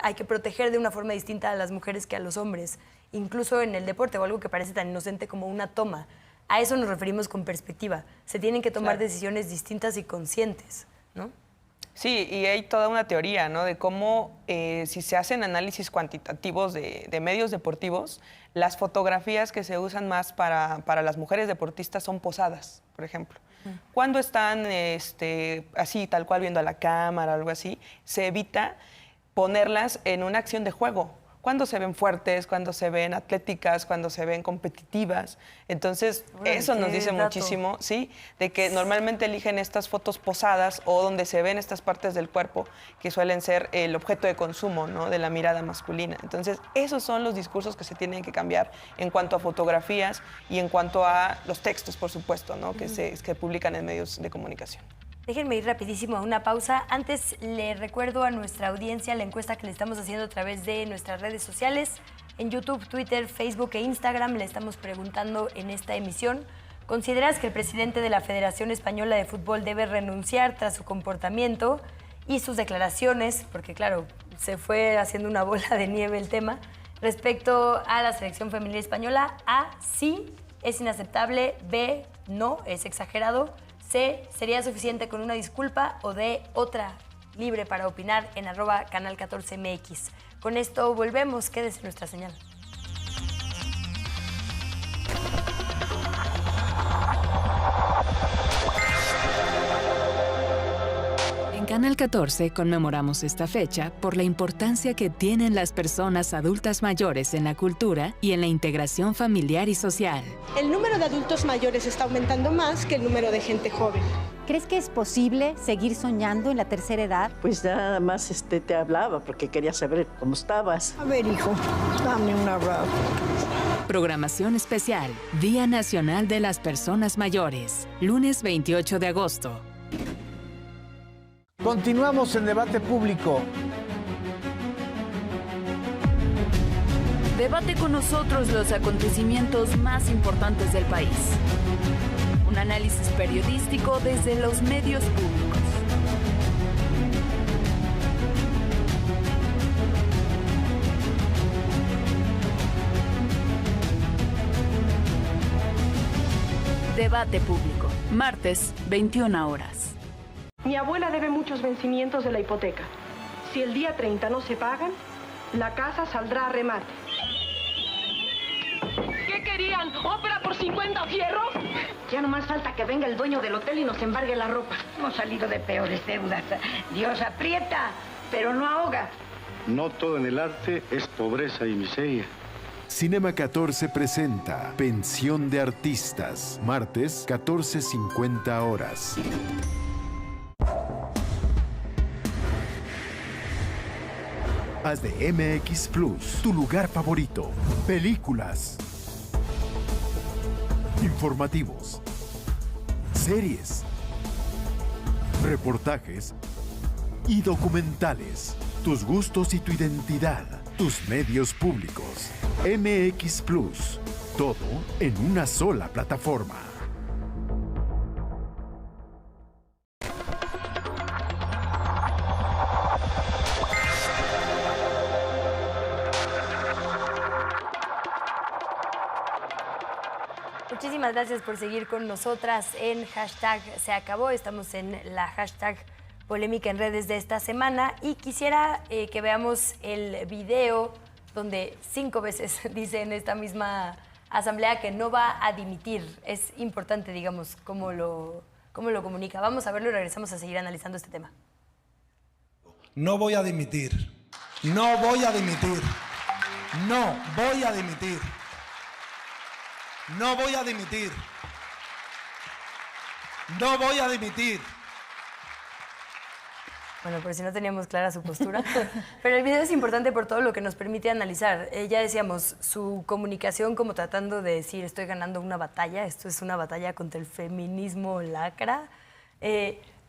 Hay que proteger de una forma distinta a las mujeres que a los hombres, incluso en el deporte o algo que parece tan inocente como una toma. A eso nos referimos con perspectiva. Se tienen que tomar decisiones distintas y conscientes, ¿no? Sí, y hay toda una teoría, ¿no? De cómo si se hacen análisis cuantitativos de medios deportivos, las fotografías que se usan más para las mujeres deportistas son posadas, por ejemplo. Cuando están así, tal cual, viendo a la cámara o algo así, se evita ponerlas en una acción de juego. cuando se ven fuertes, cuando se ven atléticas, cuando se ven competitivas. Entonces, eso nos dice muchísimo, ¿sí? De que normalmente eligen estas fotos posadas o donde se ven estas partes del cuerpo que suelen ser el objeto de consumo, ¿no? De la mirada masculina. Entonces, esos son los discursos que se tienen que cambiar en cuanto a fotografías y en cuanto a los textos, por supuesto, ¿no? Que publican en medios de comunicación. Déjenme ir rapidísimo a una pausa. Antes le recuerdo a nuestra audiencia la encuesta que le estamos haciendo a través de nuestras redes sociales. En YouTube, Twitter, Facebook e Instagram le estamos preguntando en esta emisión: ¿consideras que el presidente de la Federación Española de Fútbol debe renunciar tras su comportamiento y sus declaraciones? Porque claro, se fue haciendo una bola de nieve el tema. Respecto a la selección femenil española, A, sí, es inaceptable. B, no, es exagerado. C, ¿sería suficiente con una disculpa? O D, otra, libre para opinar en @canal14mx. Con esto volvemos, quédese en nuestra señal. En Canal 14 conmemoramos esta fecha por la importancia que tienen las personas adultas mayores en la cultura y en la integración familiar y social. El número de adultos mayores está aumentando más que el número de gente joven. ¿Crees que es posible seguir soñando en la tercera edad? Pues nada más te hablaba porque quería saber cómo estabas. A ver, hijo, dame un abrazo. Programación especial, Día Nacional de las Personas Mayores, lunes 28 de agosto. Continuamos en debate público. Debate con nosotros los acontecimientos más importantes del país. Un análisis periodístico desde los medios públicos. Debate público, martes, 21 horas. Mi abuela debe muchos vencimientos de la hipoteca. Si el día 30 no se pagan, la casa saldrá a remate. ¿Qué querían? ¿Ópera por 50 fierros? Ya no más falta que venga el dueño del hotel y nos embargue la ropa. Hemos salido de peores deudas. Dios aprieta, pero no ahoga. No todo en el arte es pobreza y miseria. Cinema 14 presenta Pensión de Artistas, martes, 14:50 horas. Haz de MX Plus tu lugar favorito. Películas, informativos, series, reportajes y documentales. Tus gustos y tu identidad. Tus medios públicos. MX Plus. Todo en una sola plataforma. Muchísimas gracias por seguir con nosotras en hashtag Se Acabó. Estamos en la hashtag polémica en redes de esta semana y quisiera que veamos el video donde 5 veces dice en esta misma asamblea que no va a dimitir. Es importante, digamos, cómo lo comunica. Vamos a verlo y regresamos a seguir analizando este tema. No voy a dimitir. No voy a dimitir. No voy a dimitir. No voy a dimitir. No voy a dimitir. Bueno, por si no teníamos clara su postura. Pero el video es importante por todo lo que nos permite analizar. Ya decíamos, su comunicación como tratando de decir estoy ganando una batalla, esto es una batalla contra el feminismo lacra.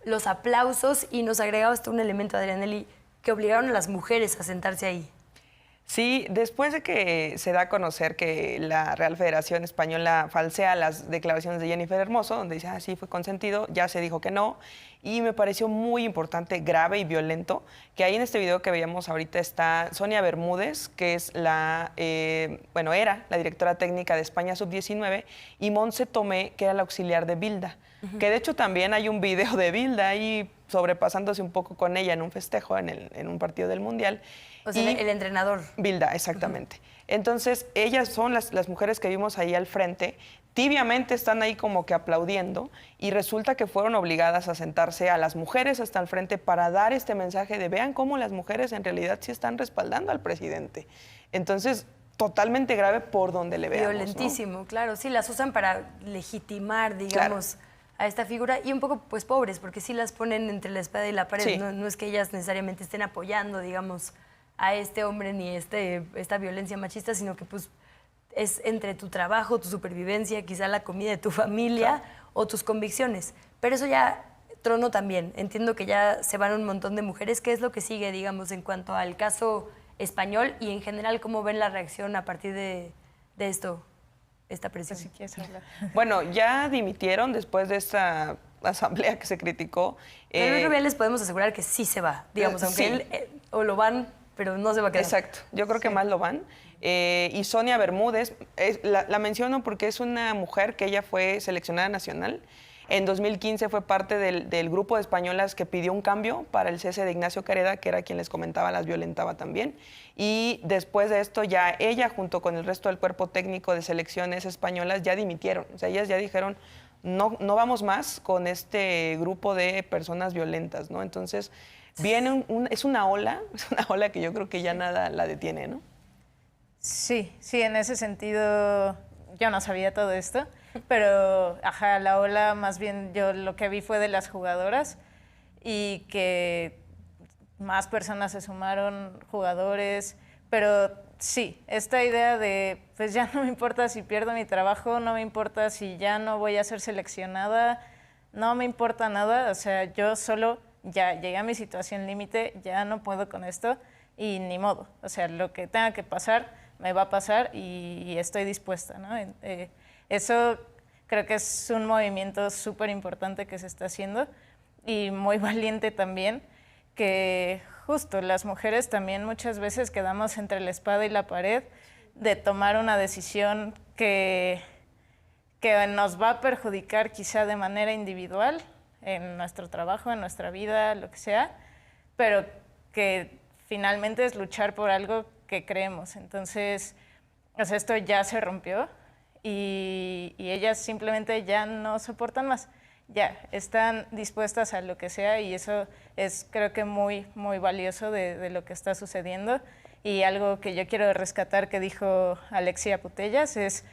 Los aplausos y nos agregaba hasta un elemento, Adrianelli, que obligaron a las mujeres a sentarse ahí. Sí, después de que se da a conocer que la Real Federación Española falsea las declaraciones de Jennifer Hermoso, donde dice, sí, fue consentido, ya se dijo que no, y me pareció muy importante, grave y violento, que ahí en este video que veíamos ahorita está Sonia Bermúdez, que es era la directora técnica de España Sub-19, y Montse Tomé, que era la auxiliar de Bilda. Que de hecho también hay un video de Bilda ahí sobrepasándose un poco con ella en un festejo en un partido del Mundial. O sea, el entrenador. Bilda, exactamente. Entonces, ellas son las mujeres que vimos ahí al frente, tibiamente están ahí como que aplaudiendo y resulta que fueron obligadas a sentarse a las mujeres hasta el frente para dar este mensaje de vean cómo las mujeres en realidad sí están respaldando al presidente. Entonces, totalmente grave por donde le veamos. Violentísimo, ¿no? Claro. Sí, las usan para legitimar, digamos, a esta figura y un poco, pues, pobres, porque sí las ponen entre la espada y la pared. Sí. No es que ellas necesariamente estén apoyando, digamos, a este hombre ni esta violencia machista, sino que, pues, es entre tu trabajo, tu supervivencia, quizá la comida de tu familia o tus convicciones. Pero eso ya tronó también. Entiendo que ya se van un montón de mujeres. ¿Qué es lo que sigue, digamos, en cuanto al caso español y en general cómo ven la reacción a partir de esto, esta presión? Si quieres hablar. Bueno, ya dimitieron después de esta asamblea que se criticó. Pero Luis Rubiales podemos asegurar que sí se va, digamos, aunque sí. él o lo van, pero no se va a quedar. Exacto, yo creo que más lo van. Y Sonia Bermúdez, la menciono porque es una mujer que ella fue seleccionada nacional. En 2015 fue parte del grupo de españolas que pidió un cambio para el cese de Ignacio Careda, que era quien les comentaba, las violentaba también. Y después de esto ya ella, junto con el resto del cuerpo técnico de selecciones españolas, ya dimitieron. O sea, ellas ya dijeron, no vamos más con este grupo de personas violentas, ¿no? Entonces, viene es una ola que yo creo que ya nada la detiene, ¿no? Sí, en ese sentido yo no sabía todo esto, pero la ola más bien yo lo que vi fue de las jugadoras y que más personas se sumaron, jugadores, pero sí, esta idea de pues ya no me importa si pierdo mi trabajo, no me importa si ya no voy a ser seleccionada, no me importa nada, o sea, yo solo ya llegué a mi situación límite, ya no puedo con esto y ni modo, o sea, lo que tenga que pasar me va a pasar y estoy dispuesta, ¿no? Eso creo que es un movimiento súper importante que se está haciendo y muy valiente también, que justo las mujeres también muchas veces quedamos entre la espada y la pared de tomar una decisión que nos va a perjudicar quizá de manera individual en nuestro trabajo, en nuestra vida, lo que sea, pero que finalmente es luchar por algo que creemos. Entonces, o sea, esto ya se rompió y ellas simplemente ya no soportan más. Ya, están dispuestas a lo que sea y eso es creo que muy, muy valioso de lo que está sucediendo. Y algo que yo quiero rescatar que dijo Alexia Putellas es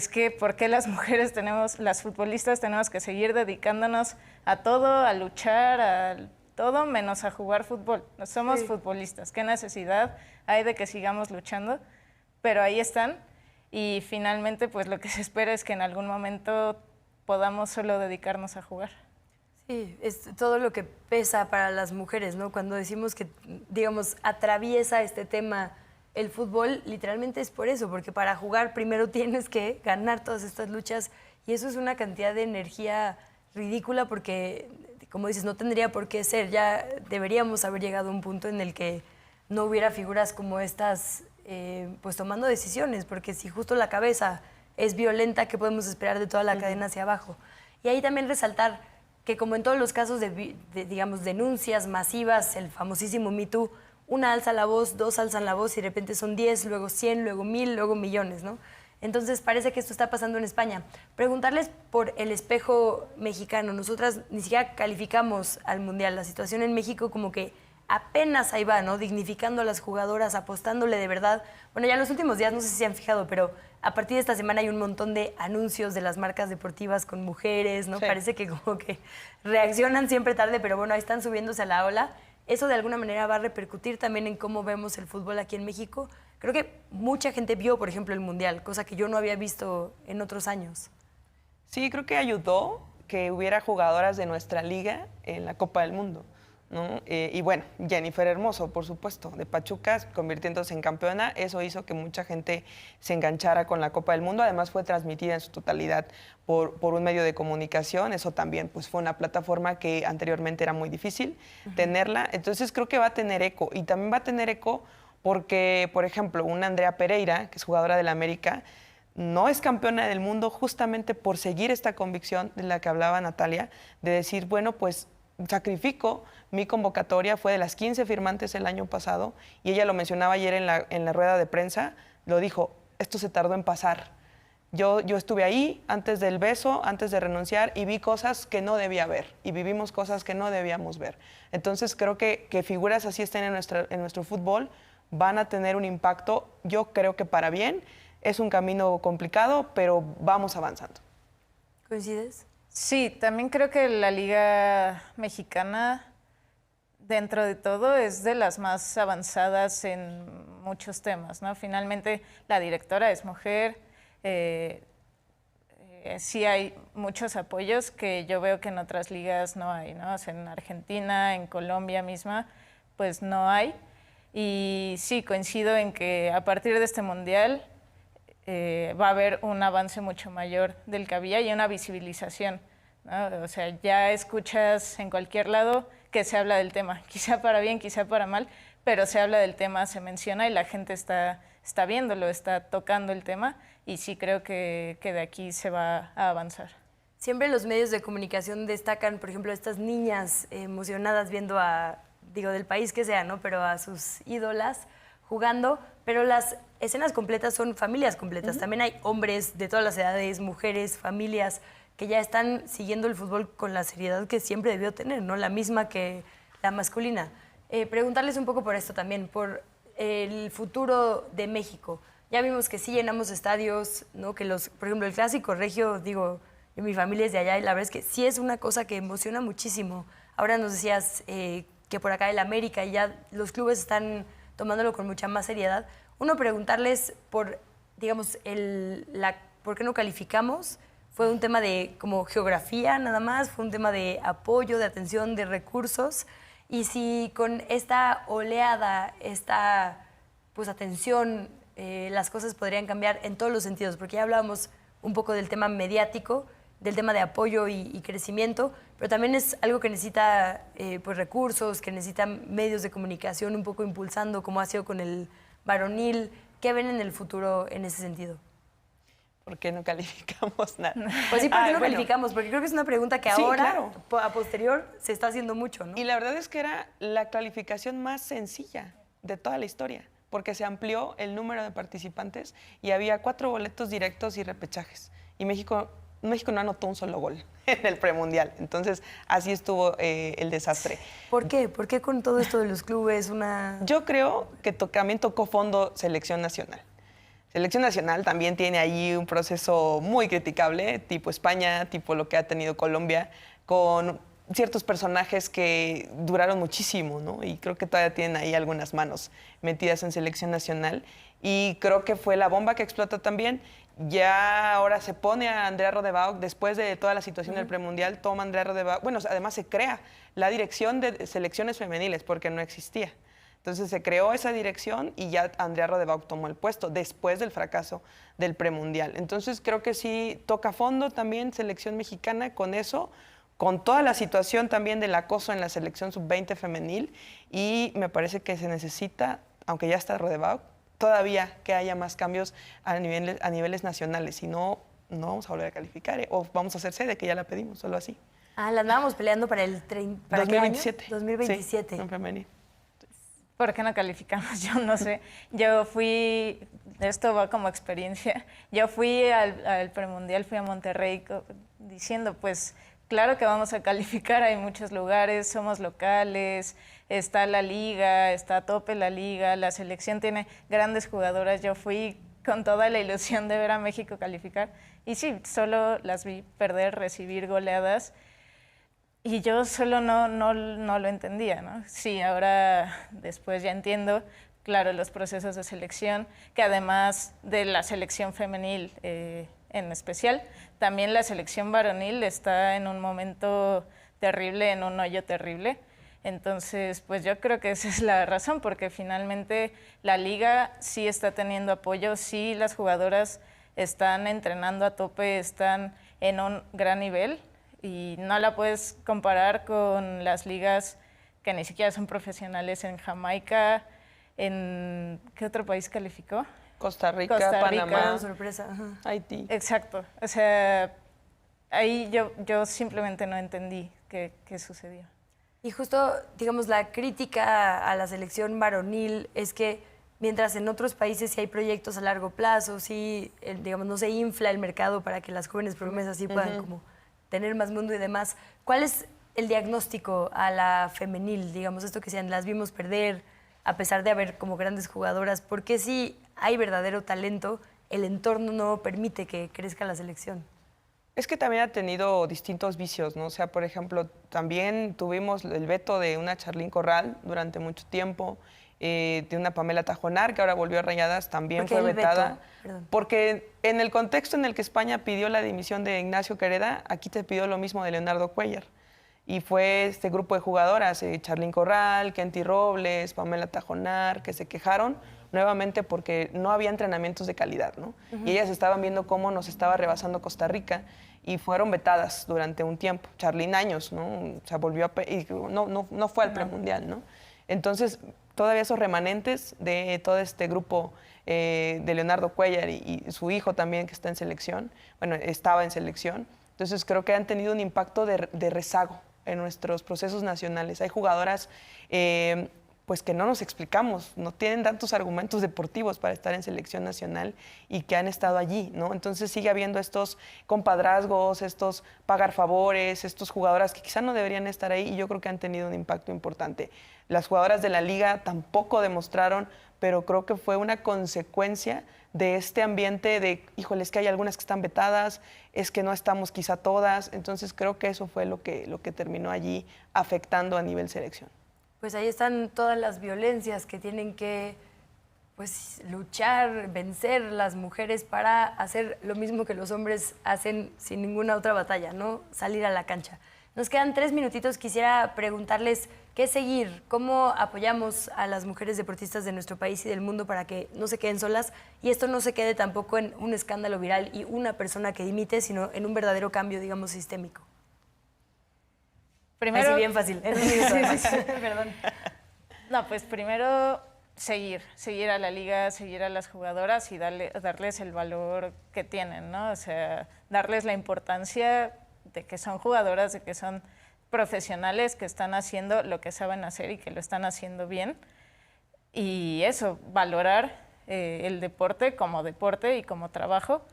que ¿por qué las mujeres las futbolistas tenemos que seguir dedicándonos a todo, a luchar, a todo menos a jugar fútbol? No somos futbolistas, ¿qué necesidad hay de que sigamos luchando? Pero ahí están y finalmente pues lo que se espera es que en algún momento podamos solo dedicarnos a jugar. Sí, es todo lo que pesa para las mujeres, ¿no? Cuando decimos que, digamos, atraviesa este tema el fútbol, literalmente es por eso, porque para jugar primero tienes que ganar todas estas luchas y eso es una cantidad de energía ridícula porque, como dices, no tendría por qué ser. Ya deberíamos haber llegado a un punto en el que no hubiera figuras como estas, pues tomando decisiones, porque si justo la cabeza es violenta, ¿qué podemos esperar de toda la cadena hacia abajo? Y ahí también resaltar que como en todos los casos de digamos, denuncias masivas, el famosísimo Me Too, una alza la voz, dos alzan la voz y de repente son 10, luego 100, luego 1000, luego millones, ¿no? Entonces parece que esto está pasando en España. Preguntarles por el espejo mexicano. Nosotras ni siquiera calificamos al Mundial. La situación en México como que apenas ahí va, ¿no? Dignificando a las jugadoras, apostándole de verdad. Bueno, ya en los últimos días, no sé si se han fijado, pero a partir de esta semana hay un montón de anuncios de las marcas deportivas con mujeres, ¿no? Sí. Parece que como que reaccionan siempre tarde, pero bueno, ahí están subiéndose a la ola. Eso de alguna manera va a repercutir también en cómo vemos el fútbol aquí en México. Creo que mucha gente vio, por ejemplo, el Mundial, cosa que yo no había visto en otros años. Sí, creo que ayudó que hubiera jugadoras de nuestra liga en la Copa del Mundo, ¿no? Y bueno, Jennifer Hermoso, por supuesto, de Pachuca, convirtiéndose en campeona. Eso hizo que mucha gente se enganchara con la Copa del Mundo. Además, fue transmitida en su totalidad por un medio de comunicación. Eso también pues, fue una plataforma que anteriormente era muy difícil tenerla. Entonces, creo que va a tener eco. Y también va a tener eco porque, por ejemplo, una Andrea Pereira, que es jugadora del América, no es campeona del mundo justamente por seguir esta convicción de la que hablaba Natalia, de decir, bueno, pues sacrifico mi convocatoria, fue de las 15 firmantes el año pasado, y ella lo mencionaba ayer en la rueda de prensa, lo dijo, esto se tardó en pasar. Yo estuve ahí antes del beso, antes de renunciar, y vi cosas que no debía ver, y vivimos cosas que no debíamos ver. Entonces creo que figuras así estén en nuestro fútbol, van a tener un impacto, yo creo que para bien. Es un camino complicado, pero vamos avanzando. ¿Coincides? Sí, también creo que la Liga Mexicana, dentro de todo, es de las más avanzadas en muchos temas, ¿no? Finalmente, la directora es mujer, sí hay muchos apoyos que yo veo que en otras ligas no hay, ¿no? O sea, en Argentina, en Colombia misma, pues no hay. Y sí, coincido en que a partir de este Mundial va a haber un avance mucho mayor del que había y una visibilización, ¿no? O sea, ya escuchas en cualquier lado que se habla del tema, quizá para bien, quizá para mal, pero se habla del tema, se menciona y la gente está viéndolo, está tocando el tema, y sí creo que de aquí se va a avanzar. Siempre los medios de comunicación destacan, por ejemplo, estas niñas emocionadas viendo del país que sea, ¿no? Pero a sus ídolas jugando, pero las escenas completas son familias completas. También hay hombres de todas las edades, mujeres, familias que ya están siguiendo el fútbol con la seriedad que siempre debió tener, ¿no? La misma que la masculina. Preguntarles un poco por esto también, por el futuro de México. Ya vimos que sí llenamos estadios, ¿no? Que por ejemplo, el clásico regio, mi familia es de allá y la verdad es que sí es una cosa que emociona muchísimo. Ahora nos decías que por acá el América y ya los clubes están tomándolo con mucha más seriedad. Uno, preguntarles por, ¿por qué no calificamos? ¿Fue un tema de como geografía nada más? ¿Fue un tema de apoyo, de atención, de recursos? Y si con esta oleada, esta atención, las cosas podrían cambiar en todos los sentidos, porque ya hablábamos un poco del tema mediático, del tema de apoyo y crecimiento, pero también es algo que necesita recursos, que necesita medios de comunicación un poco impulsando, como ha sido con el varonil. ¿Qué ven en el futuro en ese sentido? ¿Por qué no calificamos nada? Pues sí, ¿por qué no calificamos? Porque creo que es una pregunta que ahora, a posterior, se está haciendo mucho, ¿no? Y la verdad es que era la calificación más sencilla de toda la historia, porque se amplió el número de participantes y había 4 boletos directos y repechajes. Y México no anotó un solo gol en el premundial. Entonces, así estuvo el desastre. ¿Por qué? ¿Por qué con todo esto de los clubes Yo creo que también tocó fondo Selección Nacional. Selección Nacional también tiene ahí un proceso muy criticable, tipo España, tipo lo que ha tenido Colombia, con ciertos personajes que duraron muchísimo, ¿no? Y creo que todavía tienen ahí algunas manos metidas en Selección Nacional. Y creo que fue la bomba que explotó también. Ya ahora se pone a Andrea Rodebau, después de toda la situación del premundial, toma a Andrea Rodebau. Bueno, además se crea la dirección de selecciones femeniles, porque no existía. Entonces se creó esa dirección y ya Andrea Rodebau tomó el puesto después del fracaso del premundial. Entonces creo que sí toca fondo también selección mexicana con eso, con toda la situación también del acoso en la selección sub-20 femenil, y me parece que se necesita, aunque ya está Rodebau, todavía que haya más cambios a niveles nacionales, si no, no vamos a volver a calificar, o vamos a hacer sede, que ya la pedimos, solo así. La andábamos peleando para el 2027. 2027. Sí, en femenil. ¿Por qué no calificamos? Yo no sé. Esto va como experiencia, yo fui al premundial, fui a Monterrey diciendo, pues, claro que vamos a calificar, hay muchos lugares, somos locales, está la liga, está a tope la liga, la selección tiene grandes jugadoras. Yo fui con toda la ilusión de ver a México calificar y sí, solo las vi perder, recibir goleadas y yo solo no lo entendía, ¿no? Sí, ahora después ya entiendo, claro, los procesos de selección, que además de la selección femenil en especial, también la selección varonil está en un momento terrible, en un hoyo terrible. Entonces, pues yo creo que esa es la razón, porque finalmente la liga sí está teniendo apoyo, sí las jugadoras están entrenando a tope, están en un gran nivel y no la puedes comparar con las ligas que ni siquiera son profesionales en Jamaica, ¿en qué otro país calificó? Costa Rica, Panamá, sorpresa. Ajá. Haití. Exacto, o sea, ahí yo simplemente no entendí qué sucedió. Y justo, digamos, la crítica a la selección varonil es que mientras en otros países sí hay proyectos a largo plazo, sí, digamos, no se infla el mercado para que las jóvenes promesas sí puedan como tener más mundo y demás. ¿Cuál es el diagnóstico a la femenil? Digamos, esto que decían, las vimos perder a pesar de haber como grandes jugadoras. ¿Por qué si hay verdadero talento, el entorno no permite que crezca la selección? Es que también ha tenido distintos vicios, ¿no? O sea, por ejemplo, también tuvimos el veto de una Charlín Corral durante mucho tiempo, de una Pamela Tajonar, que ahora volvió a Rayadas, también fue vetada. Porque en el contexto en el que España pidió la dimisión de Ignacio Quereda, aquí te pidió lo mismo de Leonardo Cuéllar. Y fue este grupo de jugadoras, Charlín Corral, Kenty Robles, Pamela Tajonar, que se quejaron nuevamente porque no había entrenamientos de calidad, ¿no? Y ellas estaban viendo cómo nos estaba rebasando Costa Rica y fueron vetadas durante un tiempo. Charlín años, ¿no? O sea, volvió y no fue al premundial, ¿no? Entonces, todavía esos remanentes de todo este grupo de Leonardo Cuéllar y su hijo también que está en selección, bueno, estaba en selección. Entonces, creo que han tenido un impacto de rezago en nuestros procesos nacionales. Hay jugadoras pues que no nos explicamos, no tienen tantos argumentos deportivos para estar en selección nacional y que han estado allí, ¿no? Entonces sigue habiendo estos compadrazgos, estos pagar favores, estos jugadoras que quizá no deberían estar ahí y yo creo que han tenido un impacto importante. Las jugadoras de la liga tampoco demostraron, pero creo que fue una consecuencia de este ambiente de, híjole, es que hay algunas que están vetadas, es que no estamos quizá todas, entonces creo que eso fue lo que terminó allí afectando a nivel selección. Pues ahí están todas las violencias que tienen que pues, luchar, vencer las mujeres para hacer lo mismo que los hombres hacen sin ninguna otra batalla, ¿no? Salir a la cancha. Nos quedan 3 minutitos. Quisiera preguntarles qué seguir, cómo apoyamos a las mujeres deportistas de nuestro país y del mundo para que no se queden solas y esto no se quede tampoco en un escándalo viral y una persona que dimite, sino en un verdadero cambio, digamos, sistémico. Primero, así bien fácil. Perdón. No, pues primero seguir a la liga, seguir a las jugadoras y darles el valor que tienen, ¿no? O sea, darles la importancia de que son jugadoras, de que son profesionales, que están haciendo lo que saben hacer y que lo están haciendo bien. Y eso, valorar el deporte y como trabajo.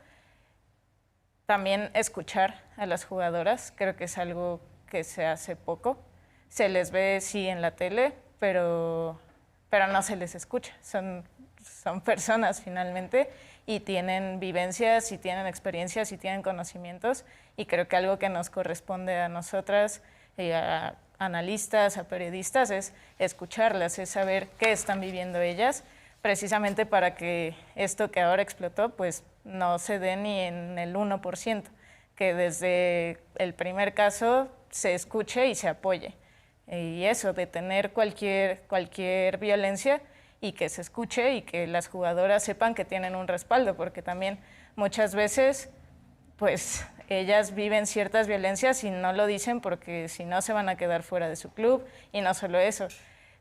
También escuchar a las jugadoras, creo que es algo que se hace poco. Se les ve, sí, en la tele, pero no se les escucha. Son personas finalmente y tienen vivencias, y tienen experiencias, y tienen conocimientos y creo que algo que nos corresponde a nosotras, a analistas, a periodistas, es escucharlas, es saber qué están viviendo ellas, precisamente para que esto que ahora explotó pues no se dé ni en el 1%, que desde el primer caso se escuche y se apoye. Y eso, detener cualquier violencia y que se escuche y que las jugadoras sepan que tienen un respaldo, porque también muchas veces pues ellas viven ciertas violencias y no lo dicen porque si no se van a quedar fuera de su club y no solo eso.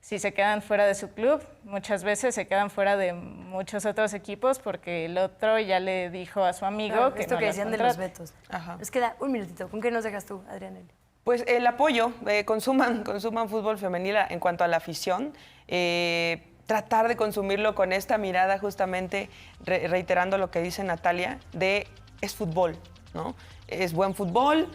Si se quedan fuera de su club, muchas veces se quedan fuera de muchos otros equipos porque el otro ya le dijo a su amigo claro, que esto no que la decían contrate. de los vetos. Ajá. Nos queda un minutito. ¿Con qué nos dejas tú, Adrianelli? Pues el apoyo, consuman fútbol femenil en cuanto a la afición, tratar de consumirlo con esta mirada justamente, reiterando lo que dice Natalia, de es fútbol, ¿no? Es buen fútbol,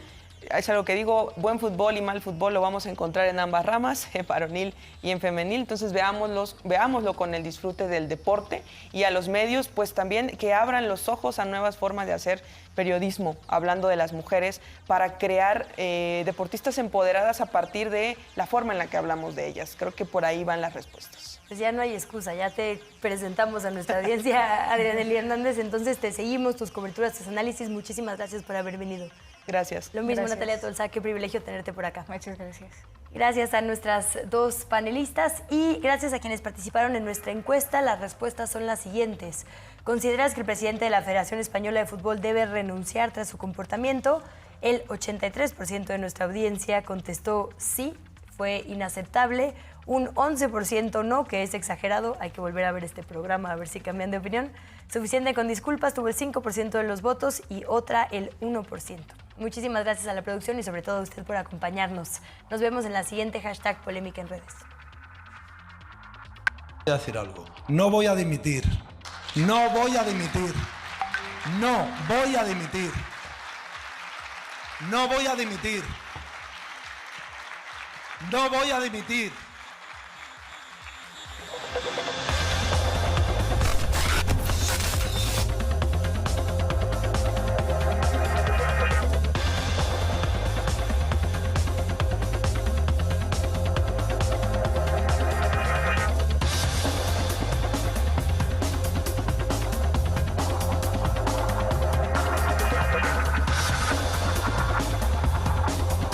es algo que digo, buen fútbol y mal fútbol lo vamos a encontrar en ambas ramas, en varonil y en femenil, entonces veámoslo con el disfrute del deporte y a los medios pues también que abran los ojos a nuevas formas de hacer periodismo, hablando de las mujeres, para crear deportistas empoderadas a partir de la forma en la que hablamos de ellas. Creo que por ahí van las respuestas. Pues ya no hay excusa, ya te presentamos a nuestra audiencia, Adrianelli Hernández, entonces te seguimos, tus coberturas, tus análisis, muchísimas gracias por haber venido. Gracias. Lo mismo, Gracias. Natalia Tolsa, qué privilegio tenerte por acá. Muchas gracias. Gracias a nuestras 2 panelistas y gracias a quienes participaron en nuestra encuesta. Las respuestas son las siguientes. ¿Consideras que el presidente de la Federación Española de Fútbol debe renunciar tras su comportamiento? El 83% de nuestra audiencia contestó sí, fue inaceptable. Un 11% no, que es exagerado. Hay que volver a ver este programa a ver si cambian de opinión. Suficiente con disculpas tuvo el 5% de los votos y otra el 1%. Muchísimas gracias a la producción y sobre todo a usted por acompañarnos. Nos vemos en la siguiente #polémica en redes. Voy a decir algo. No voy a dimitir. No voy a dimitir. No voy a dimitir. No voy a dimitir. No voy a dimitir.